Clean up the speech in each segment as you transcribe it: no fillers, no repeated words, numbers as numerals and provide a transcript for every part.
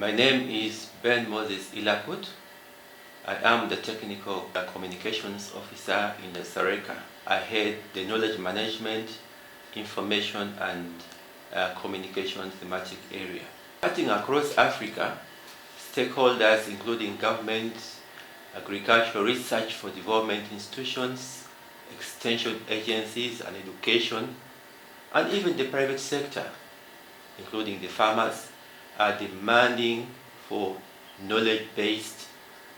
My name is Ben Moses Ilakut. I am the Technical Communications Officer in the SARECA. I head the Knowledge Management, Information and Communication thematic area. Cutting across Africa, stakeholders including government, agricultural research for development institutions, extension agencies and education, and even the private sector, including the farmers, are demanding for knowledge-based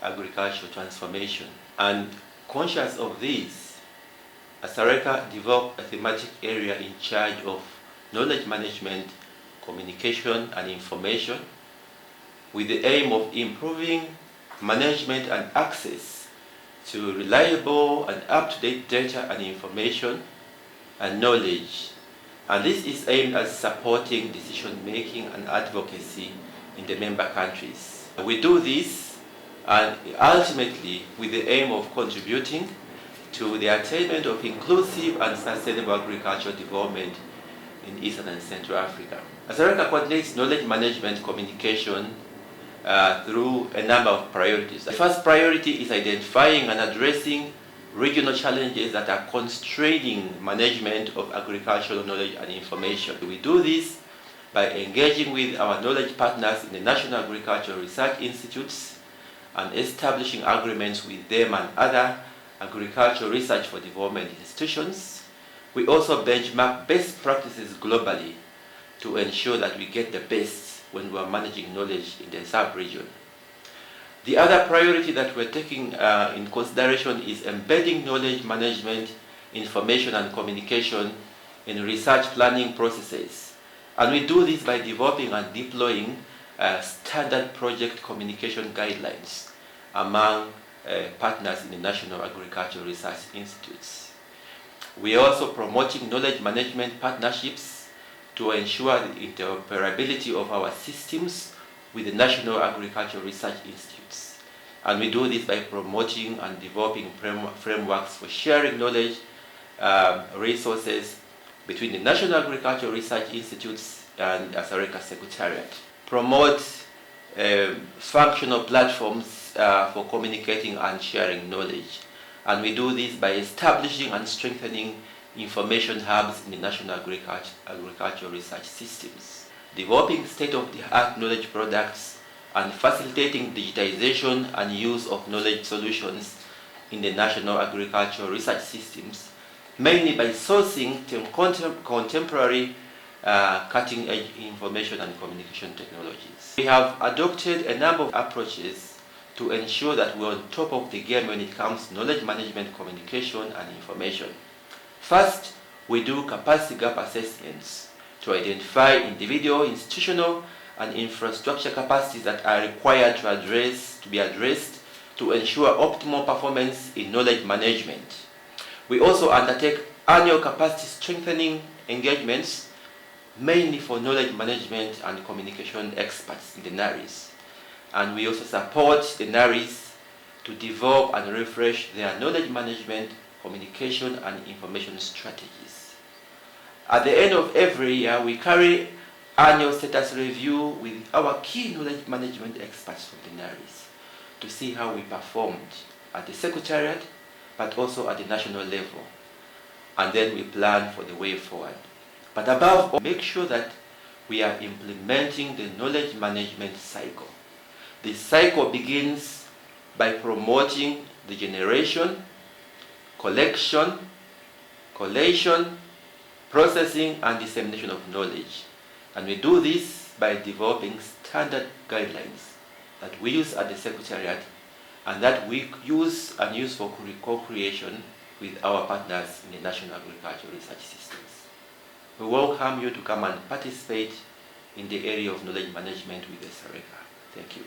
agricultural transformation. And conscious of this, SARECA developed a thematic area in charge of knowledge management, communication and information with the aim of improving management and access to reliable and up-to-date data and information and knowledge. And this is aimed at supporting decision-making and advocacy in the member countries. We do this and ultimately with the aim of contributing to the attainment of inclusive and sustainable agricultural development in Eastern and Central Africa. SARECA coordinates knowledge management communication through a number of priorities. The first priority is identifying and addressing regional challenges that are constraining management of agricultural knowledge and information. We do this by engaging with our knowledge partners in the National Agricultural Research Institutes and establishing agreements with them and other agricultural research for development institutions. We also benchmark best practices globally to ensure that we get the best when we are managing knowledge in the sub-region. The other priority that we're taking in consideration is embedding knowledge management, information and communication in research planning processes. And we do this by developing and deploying standard project communication guidelines among partners in the National Agricultural Research Institutes. We are also promoting knowledge management partnerships to ensure the interoperability of our systems with the National Agricultural Research Institutes. And we do this by promoting and developing frameworks for sharing knowledge resources between the National Agricultural Research Institutes and SARECA Secretariat. Promote functional platforms for communicating and sharing knowledge. And we do this by establishing and strengthening information hubs in the National Agricultural Research Systems. Developing state-of-the-art knowledge products and facilitating digitization and use of knowledge solutions in the National Agricultural Research Systems, mainly by sourcing contemporary cutting-edge information and communication technologies. We have adopted a number of approaches to ensure that we're on top of the game when it comes to knowledge management, communication and information. First, we do capacity gap assessments to identify individual, institutional, and infrastructure capacities that are required to be addressed to ensure optimal performance in knowledge management. We also undertake annual capacity strengthening engagements, mainly for knowledge management and communication experts in the NARIs. And we also support the NARIs to develop and refresh their knowledge management, communication, and information strategies. At the end of every year, we carry annual status review with our key knowledge management experts from the NARIs to see how we performed at the Secretariat, but also at the national level. And then we plan for the way forward. But above all, make sure that we are implementing the knowledge management cycle. This cycle begins by promoting the generation, collection, collation, processing and dissemination of knowledge. And we do this by developing standard guidelines that we use at the Secretariat and that we use for co-creation with our partners in the National Agricultural Research Systems. We welcome you to come and participate in the area of knowledge management with the SARECA. Thank you.